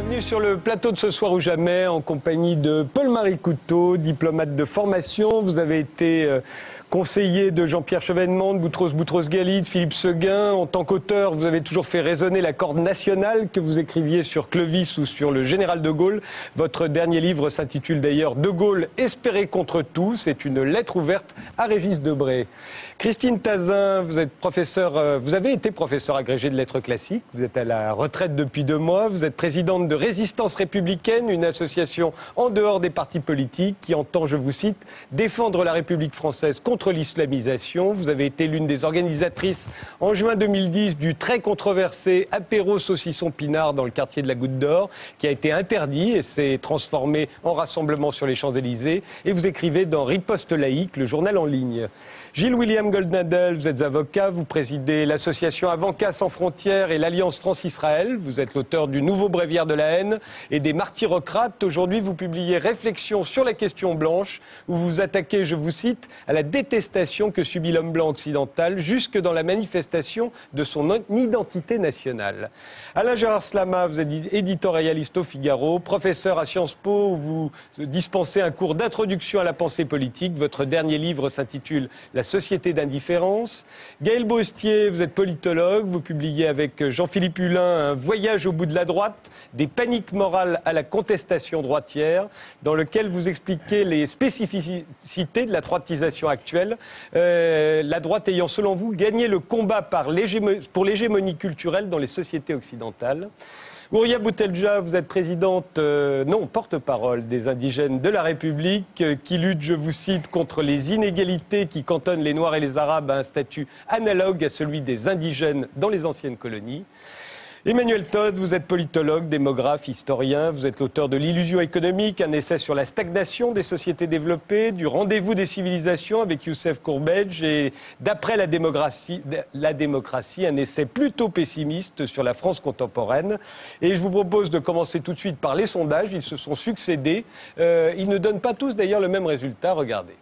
Bienvenue sur le plateau de Ce soir ou jamais en compagnie de Paul-Marie Couteau, diplomate de formation. Vous avez été conseiller de Jean-Pierre Chevènement, de Boutros-Ghali, de Philippe Séguin. En tant qu'auteur, vous avez toujours fait résonner la corde nationale, que vous écriviez sur Clovis ou sur le général de Gaulle. Votre dernier livre s'intitule d'ailleurs De Gaulle, espérer contre tout. C'est une lettre ouverte à Régis Debray. Christine Tazin, vous avez été professeur agrégé de lettres classiques. Vous êtes à la retraite depuis 2 mois. Vous êtes présidente de Résistance républicaine, une association en dehors des partis politiques qui entend, je vous cite, défendre la République française contre l'islamisation. Vous avez été l'une des organisatrices en juin 2010 du très controversé apéro saucisson pinard dans le quartier de la Goutte d'Or, qui a été interdit et s'est transformé en rassemblement sur les Champs-Élysées. Et vous écrivez dans Riposte laïque, le journal en ligne. Gilles William Goldnadel, vous êtes avocat, vous présidez l'association Avocats sans frontières et l'Alliance France-Israël. Vous êtes l'auteur du Nouveau bréviaire de la haine et des martyrocrates. Aujourd'hui, vous publiez Réflexions sur la question blanche, où vous attaquez, je vous cite, à la détestation que subit l'homme blanc occidental, jusque dans la manifestation de son identité nationale. Alain Gérard Slama, vous êtes éditorialiste au Figaro, professeur à Sciences Po, où vous dispensez un cours d'introduction à la pensée politique. Votre dernier livre s'intitule La société d'indifférence. Gaël Bostier, vous êtes politologue, vous publiez avec Jean-Philippe Hulin Un voyage au bout de la droite, des paniques morales à la contestation droitière, dans lequel vous expliquez les spécificités de la droitisation actuelle, la droite ayant selon vous gagné le combat pour l'hégémonie culturelle dans les sociétés occidentales. Ouria Boutelja, vous êtes présidente, porte-parole des indigènes de la République, qui luttent, je vous cite, contre les inégalités qui cantonnent les Noirs et les Arabes à un statut analogue à celui des indigènes dans les anciennes colonies. Emmanuel Todd, vous êtes politologue, démographe, historien, vous êtes l'auteur de L'illusion économique, un essai sur la stagnation des sociétés développées, du rendez-vous des civilisations avec Youssef Courbedj et d'après la démocratie, un essai plutôt pessimiste sur la France contemporaine. Et je vous propose de commencer tout de suite par les sondages, ils se sont succédés. Ils ne donnent pas tous d'ailleurs le même résultat, regardez.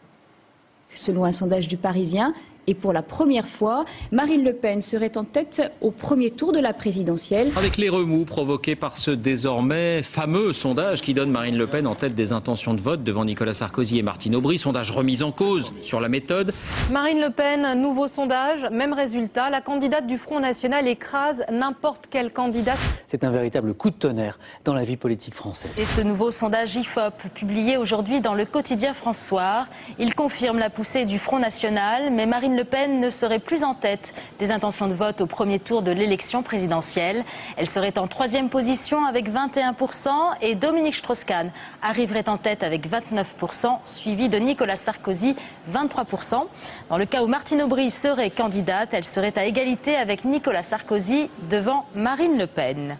Selon un sondage du Parisien, et pour la première fois, Marine Le Pen serait en tête au premier tour de la présidentielle. Avec les remous provoqués par ce désormais fameux sondage qui donne Marine Le Pen en tête des intentions de vote devant Nicolas Sarkozy et Martine Aubry, sondage remis en cause sur la méthode. Marine Le Pen, nouveau sondage, même résultat. La candidate du Front National écrase n'importe quelle candidate. C'est un véritable coup de tonnerre dans la vie politique française. Et ce nouveau sondage IFOP, publié aujourd'hui dans le quotidien François, il confirme la poussée du Front National, mais Marine Le Pen ne serait plus en tête des intentions de vote au premier tour de l'élection présidentielle. Elle serait en 3e position avec 21% et Dominique Strauss-Kahn arriverait en tête avec 29%, suivi de Nicolas Sarkozy, 23%. Dans le cas où Martine Aubry serait candidate, elle serait à égalité avec Nicolas Sarkozy devant Marine Le Pen.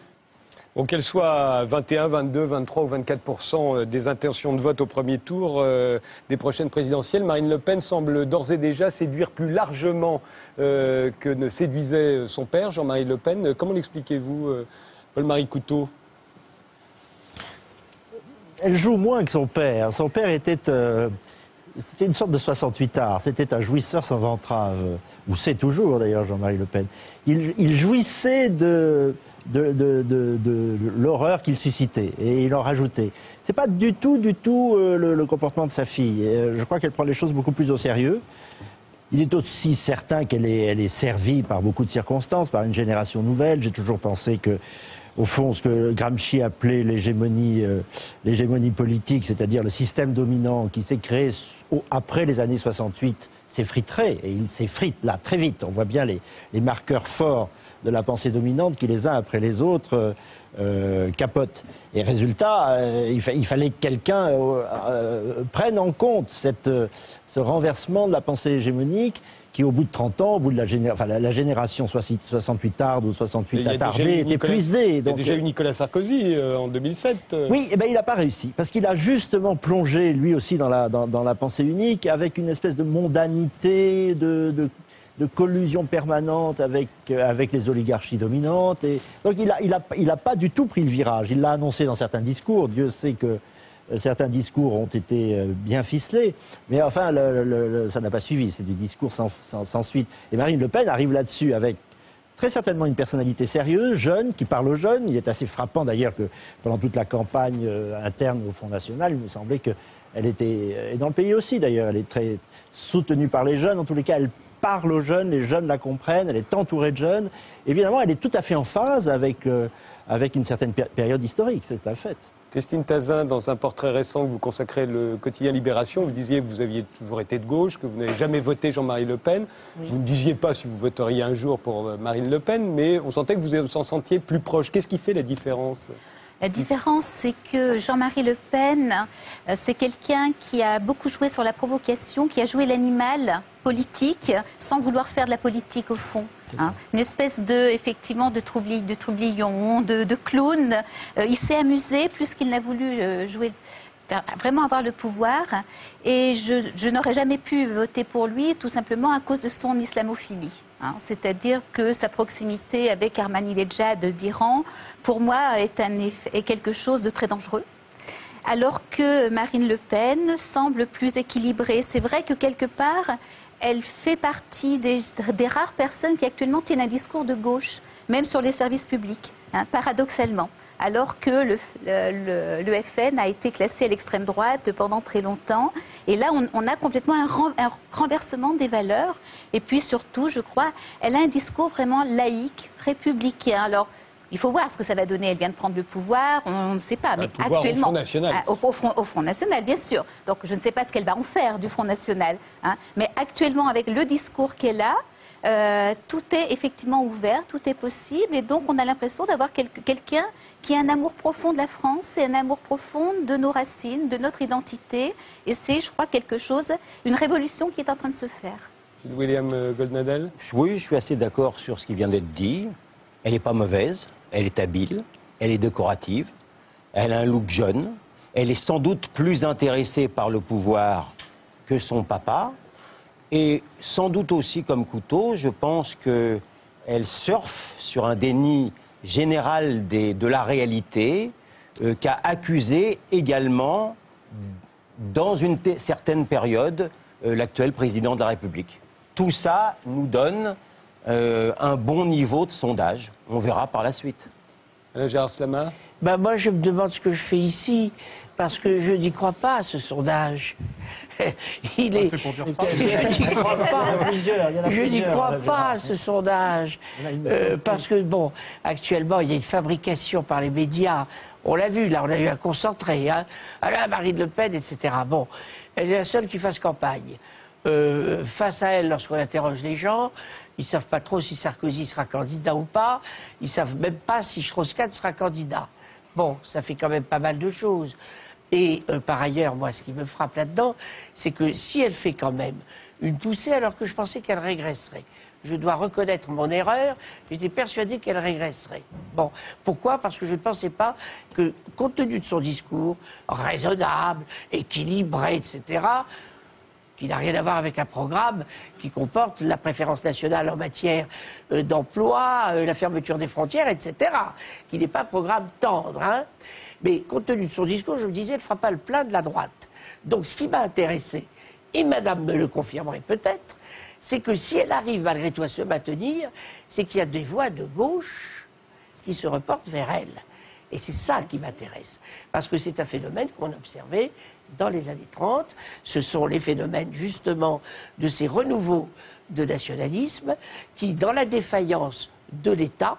Bon, qu'elle soit à 21, 22, 23 ou 24% des intentions de vote au premier tour des prochaines présidentielles, Marine Le Pen semble d'ores et déjà séduire plus largement que ne séduisait son père, Jean-Marie Le Pen. Comment l'expliquez-vous, Paul-Marie Couteau? Elle joue moins que son père. Son père était une sorte de 68ard. C'était un jouisseur sans entrave. Ou c'est toujours, d'ailleurs, Jean-Marie Le Pen. Il jouissait de l'horreur qu'il suscitait, et il en rajoutait. C'est pas du tout le comportement de sa fille. Je crois qu'elle prend les choses beaucoup plus au sérieux. Il est aussi certain qu'elle est servie par beaucoup de circonstances, par une génération nouvelle. J'ai toujours pensé que, au fond, ce que Gramsci appelait l'hégémonie politique, c'est-à-dire le système dominant qui s'est créé après les années 68, s'effriterait, et il s'effrite là très vite. On voit bien les marqueurs forts de la pensée dominante qui, les uns après les autres, capotent. Et résultat, il fallait que quelqu'un prenne en compte ce renversement de la pensée hégémonique qui, au bout de 30 ans, au bout de la génération 68arde ou 68 attardée, est épuisée. Il y a déjà eu Nicolas Sarkozy en 2007. Oui, il n'a pas réussi. Parce qu'il a justement plongé, lui aussi, dans la pensée unique, avec une espèce de mondanité, de collusion permanente avec les oligarchies dominantes. Et donc il a pas du tout pris le virage. Il l'a annoncé dans certains discours. Dieu sait que certains discours ont été bien ficelés, mais enfin ça n'a pas suivi. C'est du discours sans suite. Et Marine Le Pen arrive là-dessus avec très certainement une personnalité sérieuse, jeune, qui parle aux jeunes. Il est assez frappant d'ailleurs que pendant toute la campagne interne au Front National, il me semblait qu'elle était, et dans le pays aussi d'ailleurs, elle est très soutenue par les jeunes. En tous les cas, elle parle aux jeunes, les jeunes la comprennent, elle est entourée de jeunes. Évidemment, elle est tout à fait en phase avec une certaine période historique, c'est un fait. Christine Tazin, dans un portrait récent que vous consacrez le quotidien Libération, vous disiez que vous aviez toujours été de gauche, que vous n'avez jamais voté Jean-Marie Le Pen. Oui. Vous ne disiez pas si vous voteriez un jour pour Marine Le Pen, mais on sentait que vous vous en sentiez plus proche. Qu'est-ce qui fait la différence ? La différence, c'est que Jean-Marie Le Pen, c'est quelqu'un qui a beaucoup joué sur la provocation, qui a joué l'animal politique sans vouloir faire de la politique au fond. Hein. Une espèce effectivement de troublion, de clown. Il s'est amusé plus qu'il n'a voulu vraiment avoir le pouvoir. Et je n'aurais jamais pu voter pour lui tout simplement à cause de son islamophilie. Hein. C'est-à-dire que sa proximité avec Ahmadinejad d'Iran, pour moi, est quelque chose de très dangereux. Alors que Marine Le Pen semble plus équilibrée. C'est vrai que quelque part, elle fait partie des rares personnes qui actuellement tiennent un discours de gauche, même sur les services publics, hein, paradoxalement. Alors que le FN a été classé à l'extrême droite pendant très longtemps. Et là, on a complètement un renversement des valeurs. Et puis surtout, je crois, elle a un discours vraiment laïque, républicain. Alors, il faut voir ce que ça va donner. Elle vient de prendre le pouvoir, on ne sait pas. Mais actuellement, au Front National, bien sûr. Donc je ne sais pas ce qu'elle va en faire du Front National. Hein. Mais actuellement, avec le discours qu'elle a, tout est effectivement ouvert, tout est possible. Et donc on a l'impression d'avoir quelqu'un qui a un amour profond de la France et un amour profond de nos racines, de notre identité. Et c'est, je crois, une révolution qui est en train de se faire. William Goldnadel ? Oui, je suis assez d'accord sur ce qui vient d'être dit. Elle n'est pas mauvaise, elle est habile, elle est décorative, elle a un look jeune, elle est sans doute plus intéressée par le pouvoir que son papa, et sans doute aussi comme Couteau, je pense qu'elle surfe sur un déni général de la réalité qu'a accusé également, dans une certaine période, l'actuel président de la République. Tout ça nous donne un bon niveau de sondage. On verra par la suite. Gérard Slama ? Moi, je me demande ce que je fais ici, parce que je n'y crois pas à ce sondage. C'est pour dire ça. Je n'y crois pas à ce sondage. Parce que, actuellement, il y a une fabrication par les médias. On l'a vu, là, on a eu un concentré. Hein. Là, Marine Le Pen, etc. Bon, elle est la seule qui fasse campagne. Face à elle, lorsqu'on interroge les gens, ils ne savent pas trop si Sarkozy sera candidat ou pas. Ils ne savent même pas si Strauss-Kahn sera candidat. Bon, ça fait quand même pas mal de choses. Et par ailleurs, moi, ce qui me frappe là-dedans, c'est que si elle fait quand même une poussée, alors que je pensais qu'elle régresserait. Je dois reconnaître mon erreur, j'étais persuadé qu'elle régresserait. Bon, pourquoi ? Parce que je ne pensais pas que, compte tenu de son discours, raisonnable, équilibré, etc., qui n'a rien à voir avec un programme qui comporte la préférence nationale en matière d'emploi, la fermeture des frontières, etc., qui n'est pas un programme tendre. Hein. Mais compte tenu de son discours, je me disais, elle ne fera pas le plein de la droite. Donc ce qui m'a intéressé, et madame me le confirmerait peut-être, c'est que si elle arrive malgré tout à se maintenir, c'est qu'il y a des voix de gauche qui se reportent vers elle. Et c'est ça qui m'intéresse. Parce que c'est un phénomène qu'on observait dans les années 30. Ce sont les phénomènes, justement, de ces renouveaux de nationalisme qui, dans la défaillance de l'État,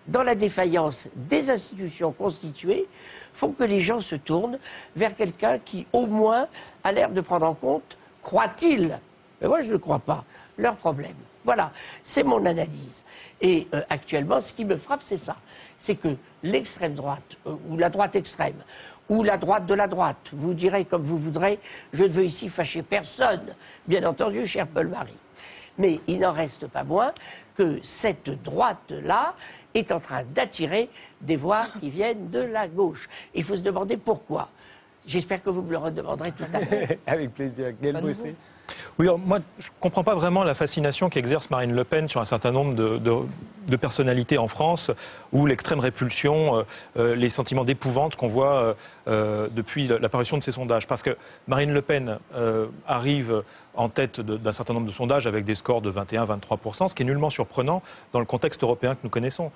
dans la défaillance des institutions constituées, font que les gens se tournent vers quelqu'un qui, au moins, a l'air de prendre en compte, croit-il, mais moi je ne crois pas, leurs problèmes. Voilà, c'est mon analyse. Et actuellement, ce qui me frappe, c'est ça. C'est que l'extrême droite, ou la droite extrême, ou la droite de la droite, vous direz comme vous voudrez, je ne veux ici fâcher personne, bien entendu, cher Paul-Marie. Mais il n'en reste pas moins que cette droite-là est en train d'attirer des voix qui viennent de la gauche. Il faut se demander pourquoi. J'espère que vous me le redemanderez tout à l'heure. Avec plaisir. Gaël Bossé. Oui, alors moi, je ne comprends pas vraiment la fascination qu'exerce Marine Le Pen sur un certain nombre de personnalités en France, où l'extrême répulsion, les sentiments d'épouvante qu'on voit depuis l'apparition de ces sondages. Parce que Marine Le Pen arrive en tête d'un certain nombre de sondages avec des scores de 21-23%, ce qui est nullement surprenant dans le contexte européen que nous connaissons.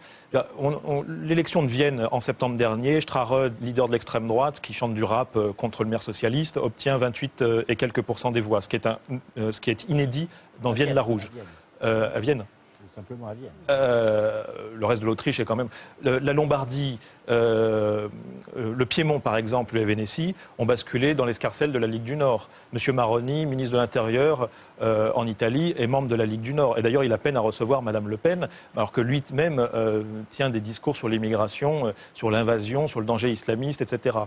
L'élection de Vienne en septembre dernier, Strahre, leader de l'extrême droite, qui chante du rap contre le maire socialiste, obtient 28 et quelques % des voix, ce qui est inédit dans Vienne-la-Rouge. À Vienne. Simplement à Vienne. Le reste de l'Autriche est quand même... La Lombardie, le Piémont par exemple, et Vénétie ont basculé dans l'escarcelle de la Ligue du Nord. Monsieur Maroni, ministre de l'Intérieur en Italie, est membre de la Ligue du Nord. Et d'ailleurs, il a peine à recevoir Madame Le Pen, alors que lui-même tient des discours sur l'immigration, sur l'invasion, sur le danger islamiste, etc.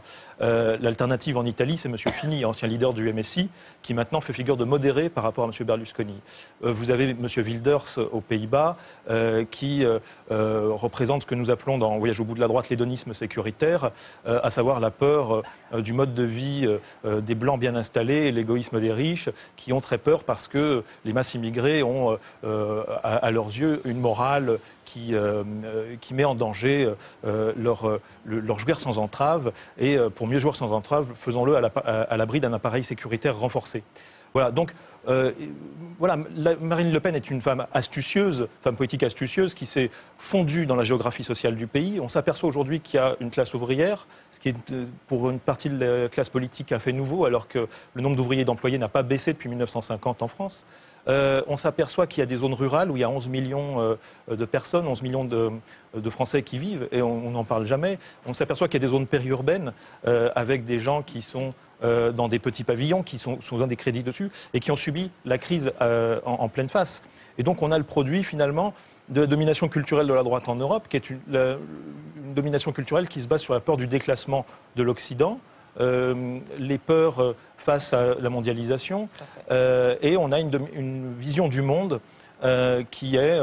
L'alternative en Italie, c'est Monsieur Fini, ancien leader du MSI, qui maintenant fait figure de modéré par rapport à Monsieur Berlusconi. Vous avez Monsieur Wilders aux Pays-Bas, qui représente ce que nous appelons dans Voyage au bout de la droite l'hédonisme sécuritaire, à savoir la peur du mode de vie des Blancs bien installés et l'égoïsme des riches, qui ont très peur parce que les masses immigrées ont, à leurs yeux, une morale qui met en danger leur jouir sans entrave. Et pour mieux jouir sans entrave, faisons-le à l'abri d'un appareil sécuritaire renforcé. Voilà, donc Marine Le Pen est une femme astucieuse, femme politique astucieuse, qui s'est fondue dans la géographie sociale du pays. On s'aperçoit aujourd'hui qu'il y a une classe ouvrière, ce qui est pour une partie de la classe politique un fait nouveau, alors que le nombre d'ouvriers et d'employés n'a pas baissé depuis 1950 en France. On s'aperçoit qu'il y a des zones rurales où il y a 11 millions de personnes, 11 millions de Français qui vivent, et on n'en parle jamais. On s'aperçoit qu'il y a des zones périurbaines avec des gens qui sont dans des petits pavillons, qui sont dans des crédits dessus, et qui ont subi la crise en pleine face. Et donc on a le produit finalement de la domination culturelle de la droite en Europe, qui est une domination culturelle qui se base sur la peur du déclassement de l'Occident, les peurs face à la mondialisation, et on a une vision du monde qui est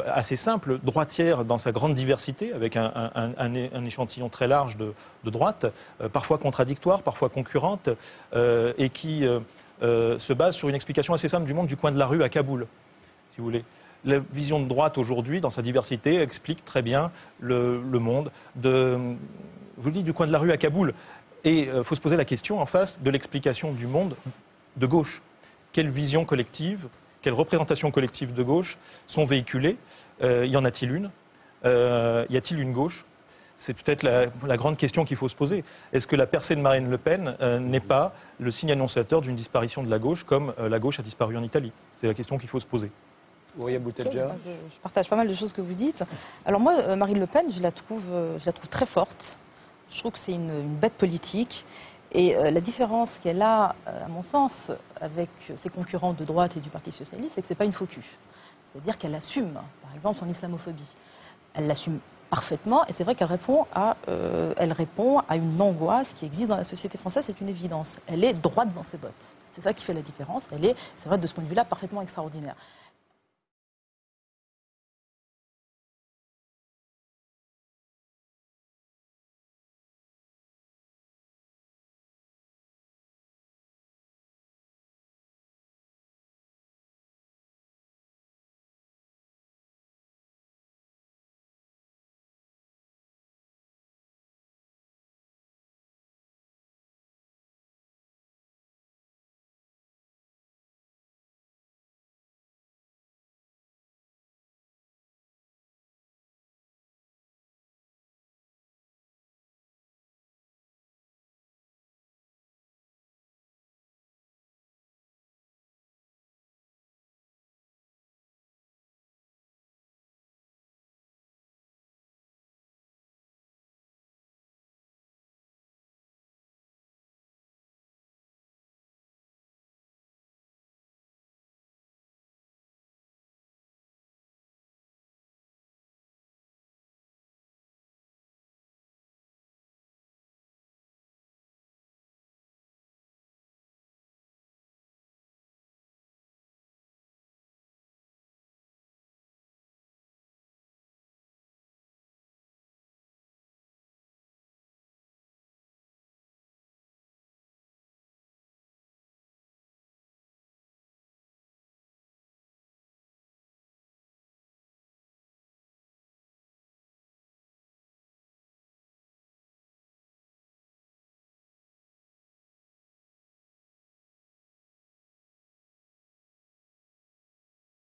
assez simple, droitière dans sa grande diversité, avec un échantillon très large de droite, parfois contradictoire, parfois concurrente, et qui se base sur une explication assez simple du monde du coin de la rue à Kaboul, si vous voulez. La vision de droite aujourd'hui, dans sa diversité, explique très bien le monde je vous le dis, du coin de la rue à Kaboul. Et il faut se poser la question en face de l'explication du monde de gauche. Quelle vision collective, quelle représentation collective de gauche sont véhiculées? Y en a-t-il une? Y a-t-il une gauche? C'est peut-être la grande question qu'il faut se poser. Est-ce que la percée de Marine Le Pen n'est pas le signe annonciateur d'une disparition de la gauche, comme la gauche a disparu en Italie? C'est la question qu'il faut se poser. Ouria Boutadja. Je partage pas mal de choses que vous dites. Alors moi, Marine Le Pen, je la trouve très forte. Je trouve que c'est une bête politique. Et la différence qu'elle a, à mon sens, avec ses concurrents de droite et du Parti socialiste, c'est que ce n'est pas une faux cul. C'est-à-dire qu'elle assume, par exemple, son islamophobie. Elle l'assume parfaitement, et c'est vrai qu'elle répond à une angoisse qui existe dans la société française, c'est une évidence. Elle est droite dans ses bottes. C'est ça qui fait la différence. Elle est, c'est vrai, de ce point de vue-là, parfaitement extraordinaire.